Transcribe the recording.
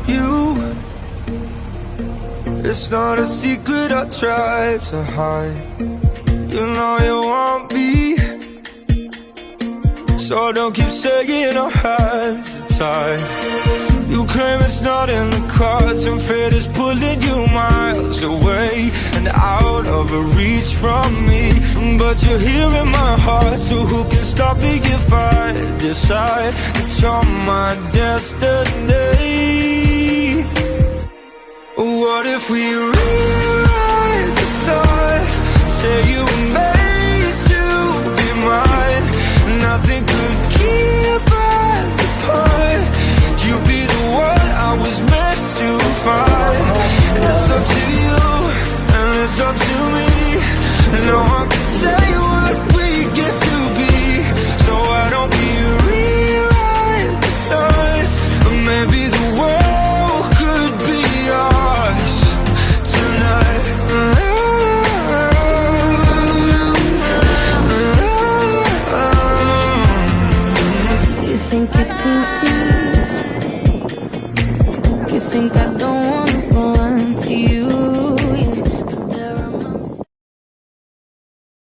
you. It's not a secret I try to hide. You know you want me, so don't keep saying our hands are tied. You claim it's not in the cards, and fate is pulling you miles away and out of reach from me. But you're here in my heart, so who can stop me if I decide that you're my destiny? What if we rewrite the stars? Say you were made to be mine. Nothing could keep us apart. You be the one I was meant to find. It's up to you, and it's up to me. No one can say what we get to be. So why don't we rewrite the stars? Or maybe the world could be ours tonight. You think it's easy? You think I don't wanna run to you?